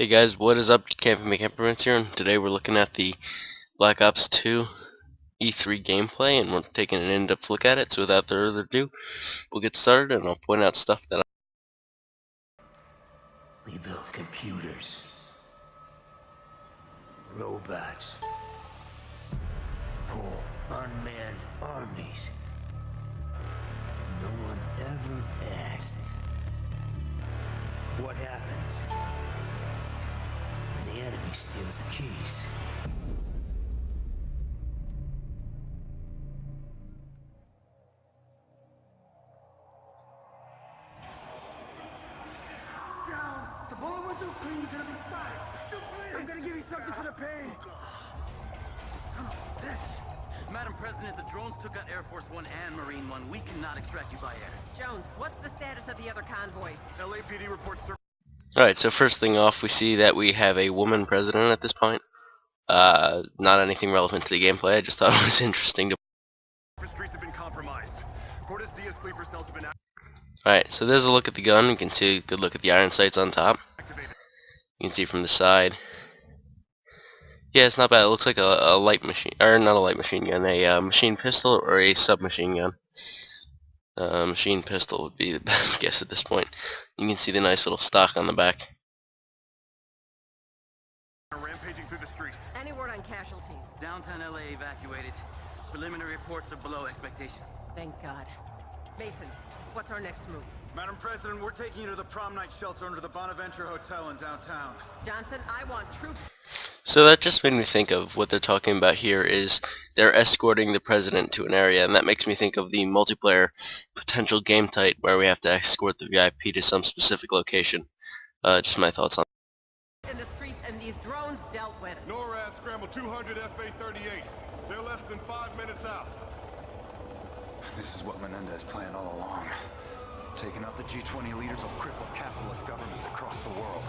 Hey guys, what is up? Camping McCamperments here, and today we're looking at the Black Ops 2 E3 gameplay, and we're taking an in-depth look at it. So without further ado, we'll get started, and I'll point out stuff that We build computers, robots, whole unmanned armies, and no one ever asks what happens when the enemy steals the keys. Down. The bullet went through clean. You're gonna be fine. Still bleeding. I'm gonna give you something for the pain. Son of a bitch. Madam President, the drones took out Air Force One and Marine One. We cannot extract you by air. Jones, what's the status of the other convoys? LAPD reports. Alright, so first thing off, we see that we have a woman president at this point. Not anything relevant to the gameplay, I just thought it was interesting to... Streets have been compromised. Cordes Diaz sleeper cells have been Alright, so there's a look at the gun. You can see a good look at the iron sights on top. activated. You can see from the side. Yeah, it's not bad. It looks like a light machine, or not a light machine gun, a machine pistol or a submachine gun. Machine pistol would be the best guess at this point. You can see the nice little stock on the back. Rampaging through the streets. Any word on casualties? Downtown LA evacuated. Preliminary reports are below expectations. Thank God. Mason, what's our next move? Madam President, we're taking you to the prom night shelter under the Bonaventure Hotel in downtown. Johnson, I want troops. So that just made me think of what they're talking about here is they're escorting the president to an area, and that makes me think of the multiplayer potential game type where we have to escort the VIP to some specific location. Just my thoughts on In the streets and these drones dealt with. NORAD scrambled 200 FA-38s. They're less than 5 minutes out. This is what Menendez planned all along. Taking out the G20 leaders will cripple capitalist governments across the world.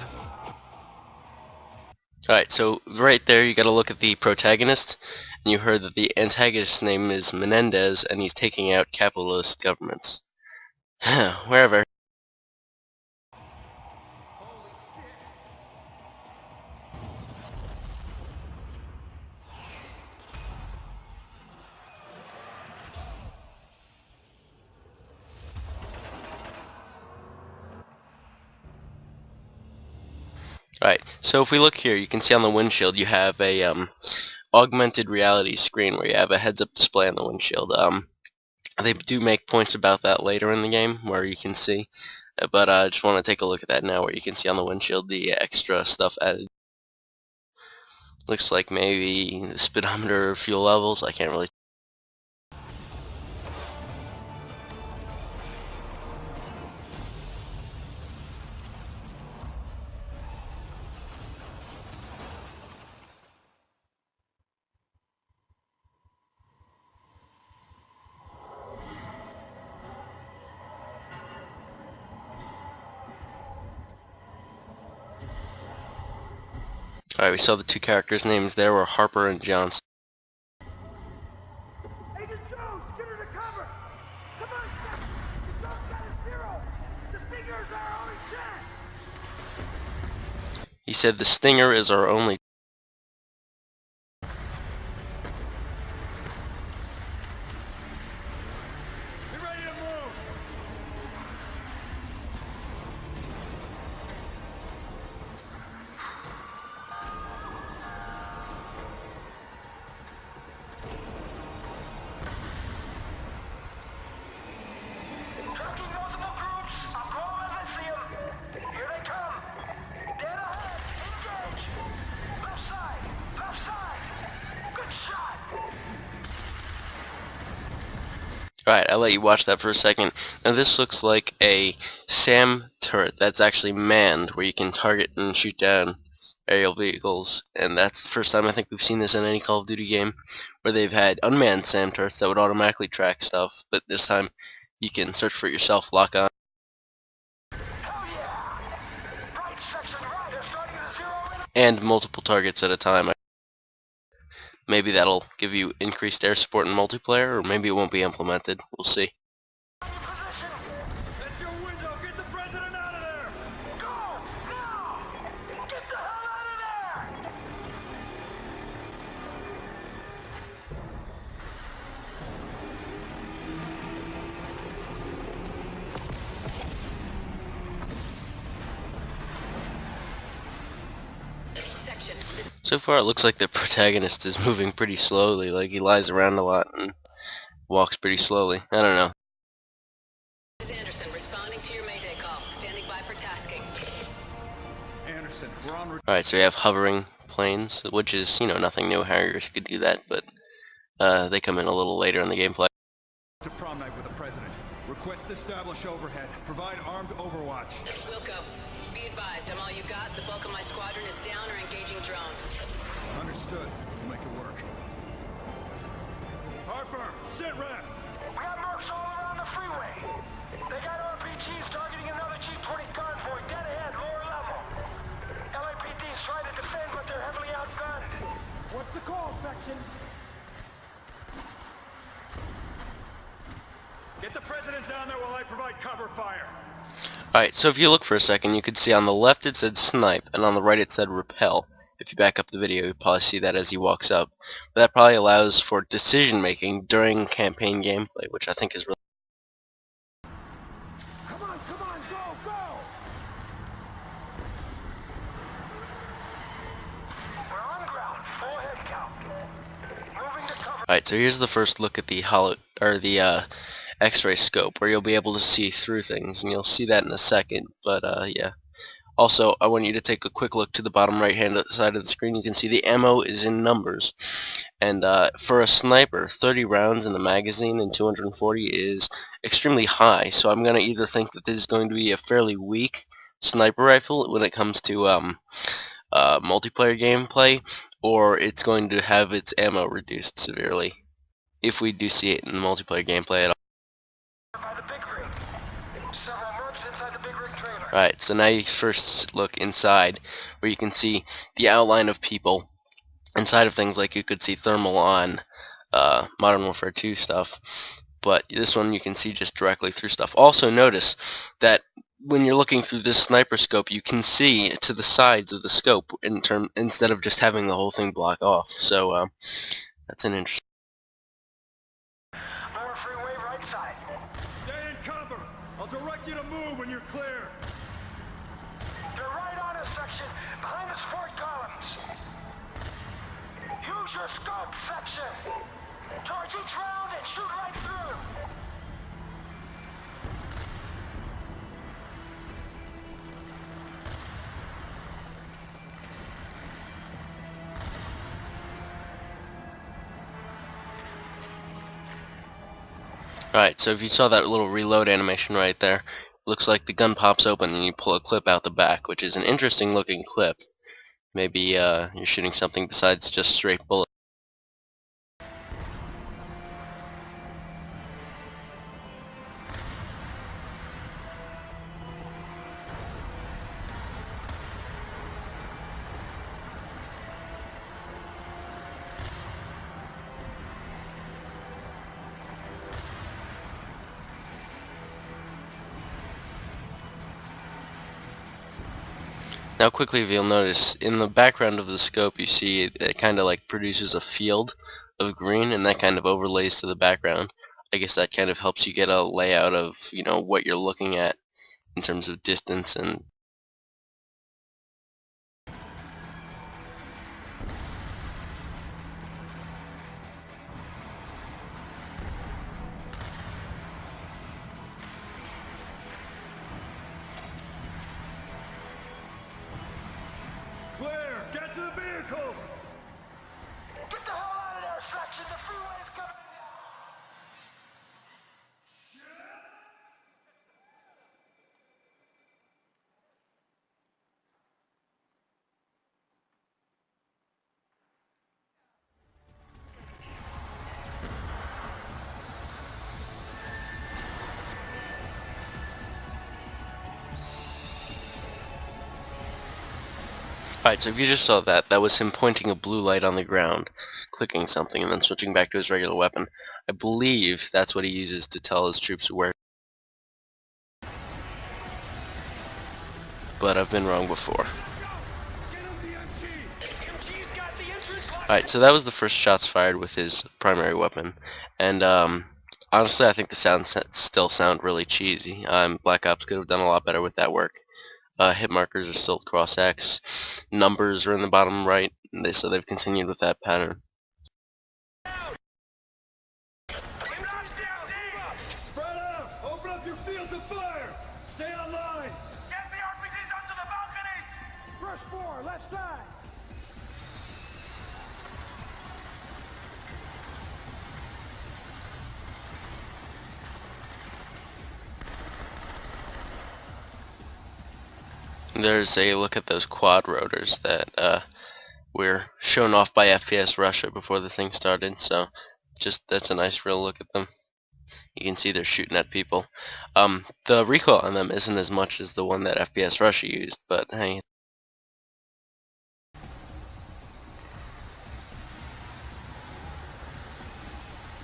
Alright, so right there you gotta look at the protagonist, and you heard that the antagonist's name is Menendez, and he's taking out capitalist governments. Wherever. Alright, so if we look here, you can see on the windshield you have a augmented reality screen where you have a heads-up display on the windshield. They do make points about that later in the game where you can see, but I just want to take a look at that now where you can see on the windshield the extra stuff added. Looks like maybe the speedometer, fuel levels, I can't really... Alright, we saw the two characters' names there were Harper and Johnson. Agent Jones, get her to cover. Come on, Seth. The dog's got a zero. The Stinger's our only chance. He said the Stinger is our only... Get ready to move! Tracking multiple groups. I'll call them as I see them. Here they come. Dead ahead. Engage. Left side. Left side. Good shot. Alright, I'll let you watch that for a second. Now this looks like a SAM turret that's actually manned, where you can target and shoot down aerial vehicles, and that's the first time I think we've seen this in any Call of Duty game, where they've had unmanned SAM turrets that would automatically track stuff, but this time you can search for it yourself, lock on. Hell yeah. Right section right. They're starting to zero in. And multiple targets at a time. Maybe that'll give you increased air support in multiplayer, or maybe it won't be implemented. We'll see. Position. That's your window! Get the president out of there! Go. Now. Get the hell So far it looks like the protagonist is moving pretty slowly, like he lies around a lot and walks pretty slowly. I don't know. Anderson, responding to your Mayday call. Standing by for tasking. Anderson, we're on Alright, so we have hovering planes, which is, you know, nothing new. Harriers could do that, but they come in a little later in the gameplay. to prom night with the president. Request establish overhead. Provide armed overwatch. Wilco, be advised, I'm all you got. The bulk of my squadron is down or engaging drones. Understood. We'll make it work. Harper, sit rep. We got mercs all around the freeway. They got RPGs targeting another G-20 convoy dead ahead, lower level. LAPD's trying to defend, but they're heavily outgunned. What's the call, section? Get the president down there while I provide cover fire. Alright, so if you look for a second, you could see on the left it said snipe, and on the right it said repel. If you back up the video, you'll probably see that as he walks up. But that probably allows for decision making during campaign gameplay, which I think is really... Come on, go, go! We're on ground, full head count. Moving to cover. Alright, so here's the first look at the X-ray scope, where you'll be able to see through things, and you'll see that in a second, but yeah. Also, I want you to take a quick look to the bottom right hand side of the screen. You can see the ammo is in numbers, and for a sniper, 30 rounds in the magazine and 240 is extremely high, so I'm going to either think that this is going to be a fairly weak sniper rifle when it comes to multiplayer gameplay, or it's going to have its ammo reduced severely, if we do see it in the multiplayer gameplay at all. By the big rig. Several mercs inside the big rig trailer. Alright, so now you first look inside, where you can see the outline of people inside of things like you could see thermal on Modern Warfare 2 stuff, but this one you can see just directly through stuff. Also notice that when you're looking through this sniper scope, you can see to the sides of the scope instead of just having the whole thing block off. So that's an interesting... Lower freeway, right side. Stay in cover. I'll direct you to move when you're clear. You're right on us, section. Behind the support columns. Use your scope, section. Charge each round and shoot right through. Alright, so if you saw that little reload animation right there, it looks like the gun pops open and you pull a clip out the back, which is an interesting looking clip. Maybe you're shooting something besides just straight bullets. Now quickly, if you'll notice, in the background of the scope you see it kind of like produces a field of green, and that kind of overlays to the background. I guess that kind of helps you get a layout of, you know, what you're looking at in terms of distance and... Clear. Get to the vehicles. Get the hell out of there, section. The freeway's coming. Alright, so if you just saw that, that was him pointing a blue light on the ground, clicking something, and then switching back to his regular weapon. I believe that's what he uses to tell his troops where. But I've been wrong before. Alright, so that was the first shots fired with his primary weapon, and honestly I think the sounds still sound really cheesy. Black Ops could have done a lot better with that work. Hit markers are still cross X, numbers are in the bottom right, so they've continued with that pattern. Spread out! Open up your fields of fire! Stay online! Get the RPGs onto the balconies! Rush 4, left side! There's a look at those quad rotors that were shown off by FPS Russia before the thing started, so that's a nice real look at them. You can see they're shooting at people. The recoil on them isn't as much as the one that FPS Russia used, but hey.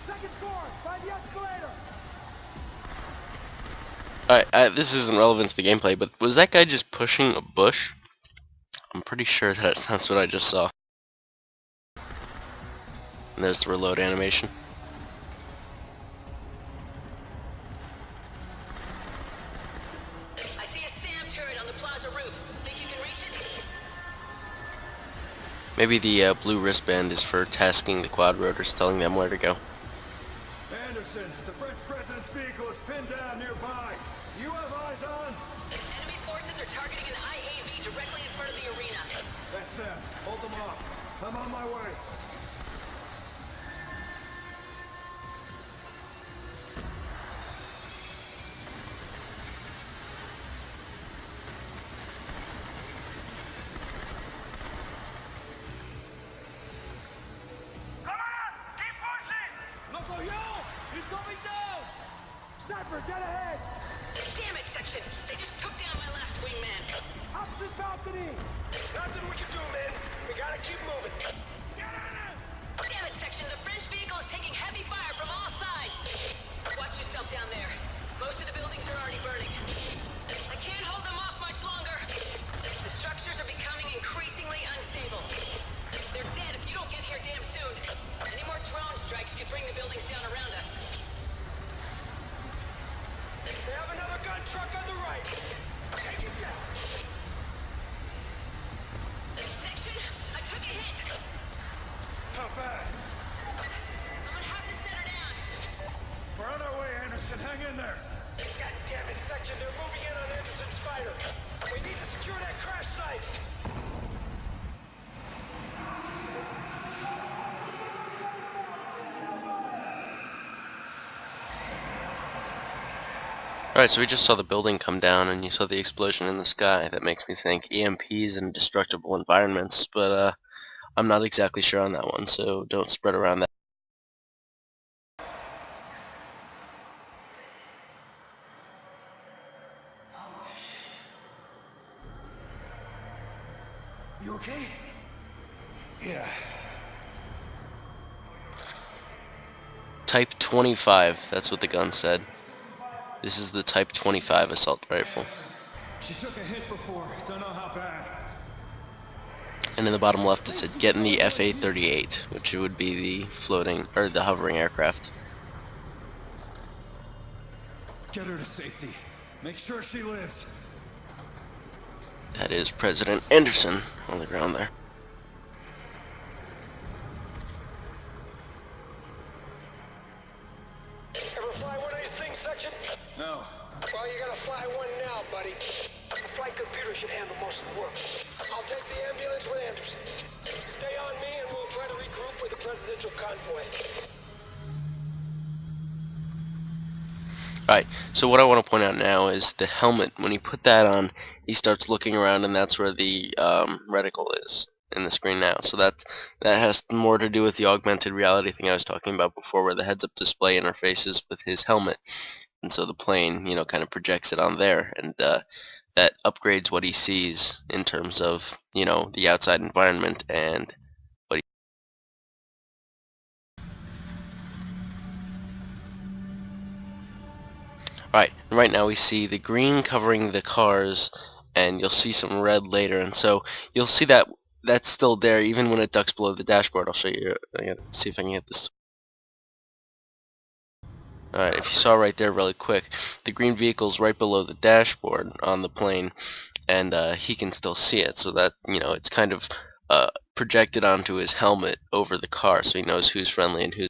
Second floor! Find the escalator! Alright, this isn't relevant to the gameplay, but was that guy just pushing a bush? I'm pretty sure that's what I just saw. And there's the reload animation. I see a SAM turret on the plaza roof. Think you can reach it? Maybe the blue wristband is for tasking the quad rotors, telling them where to go. Anderson, the French president's vehicle is pinned down nearby. You have eyes on? Enemy forces are targeting an IAV directly in front of the arena. That's them. Hold them off. I'm on my way. Come on! Keep pushing! Loco, yo! He's coming down! Sniper, get ahead! Damn it, section! They just took down my last wingman. Opposite balcony! Nothing we can do, man. We gotta keep moving. Damn it, section! The French vehicle is taking heavy fire from all sides. Watch yourself down there. Most of the buildings are already burning. I can't hold them off much longer. The structures are becoming increasingly unstable. They're dead if you don't get here damn soon. Any more drone strikes could bring the buildings down around us. They have another gun truck on the right. Take it down. Section, I took a hit. How bad? I'm gonna have to set her down. We're on our way, Anderson. Hang in there. God damn it, section. They're moving in on Anderson's fighter. We need to secure that crash site. Alright, so we just saw the building come down and you saw the explosion in the sky. That makes me think EMPs and destructible environments, but I'm not exactly sure on that one, so don't spread around that. You okay? Yeah. Type 25, that's what the gun said. This is the Type 25 assault rifle. She took a hit before. Don't know how bad. And in the bottom left it said, get in the FA-38, which would be the floating, or the hovering aircraft. Get her to safety. Make sure she lives. That is President Anderson on the ground there. Ever fly one of these things, section? No. Well, you're gonna fly one now, buddy. The flight computer should handle most of the work. I'll take the ambulance with Anderson. Stay on me and we'll try to regroup with the presidential convoy. Alright, so what I want to point out now is the helmet. When you put that on, he starts looking around and that's where the reticle is in the screen now. So that has more to do with the augmented reality thing I was talking about before, where the heads-up display interfaces with his helmet. And so the plane, you know, kind of projects it on there, and that upgrades what he sees in terms of, you know, the outside environment and what he... Alright, right now we see the green covering the cars, and you'll see some red later, and so you'll see that that's still there even when it ducks below the dashboard. I'll show you, see if I can get this. Alright, if you saw right there really quick, the green vehicle's right below the dashboard on the plane, and he can still see it, so that, you know, it's kind of projected onto his helmet over the car, so he knows who's friendly and who's.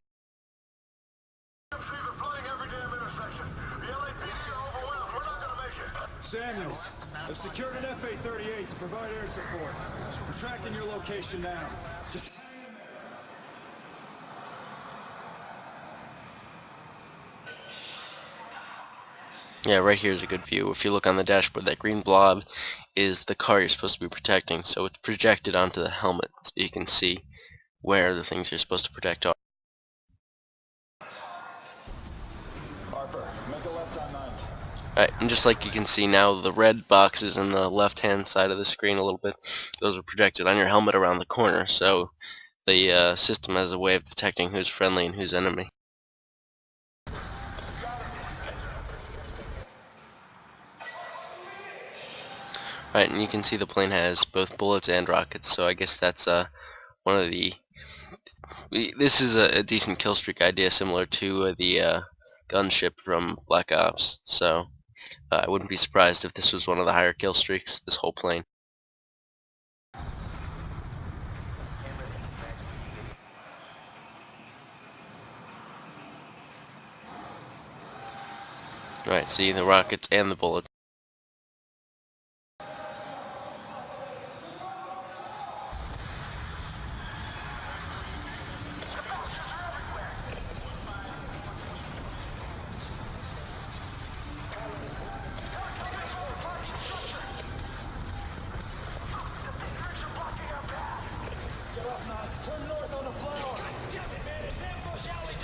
MCs are flooding every damn intersection. The LAPD are overwhelmed. We're not gonna make it. Samuels, I've secured an F-838 to provide air support. I'm tracking your location now. Just... Yeah, right here is a good view. If you look on the dashboard, that green blob is the car you're supposed to be protecting, so it's projected onto the helmet, so you can see where the things you're supposed to protect are. Harper, make a left on 9th. Right, and just like you can see now, the red boxes in the left-hand side of the screen a little bit, those are projected on your helmet around the corner, so the system has a way of detecting who's friendly and who's enemy. Right, and you can see the plane has both bullets and rockets, so I guess that's one of the... This is a decent kill streak idea, similar to the gunship from Black Ops, so I wouldn't be surprised if this was one of the higher kill streaks, this whole plane. Right, see the rockets and the bullets.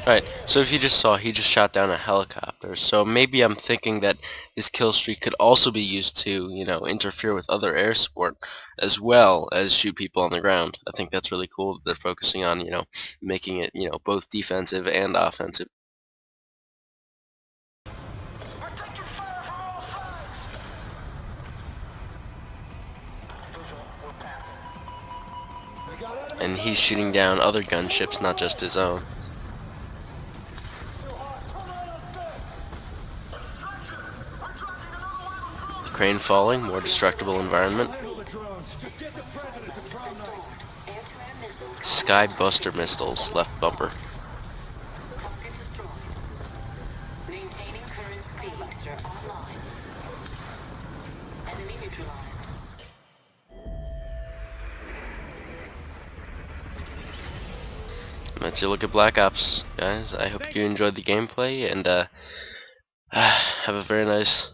Right, so if you just saw, he just shot down a helicopter, so maybe I'm thinking that his kill streak could also be used to, you know, interfere with other air support, as well as shoot people on the ground. I think that's really cool that they're focusing on, you know, making it, you know, both defensive and offensive. We're taking fire from all sides! We're passing. We got enemy And he's shooting down other gunships, not just his own. too hot. Turn right on 5th. Section! We're tracking another wave of drones. The crane falling, more destructible environment. Handle the drones. Just get the president to prom night. Anti-air missiles. Sky Buster missiles, left bumper. Target destroyed. Maintaining current speeds are online. Enemy neutralized. That's your look at Black Ops, guys. I hope you enjoyed the gameplay, and have a very nice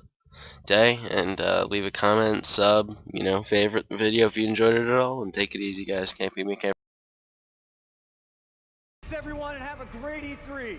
day, and leave a comment, sub, you know, favorite the video if you enjoyed it at all, and take it easy, guys. Can't be me, can't Everyone, and have a great E3.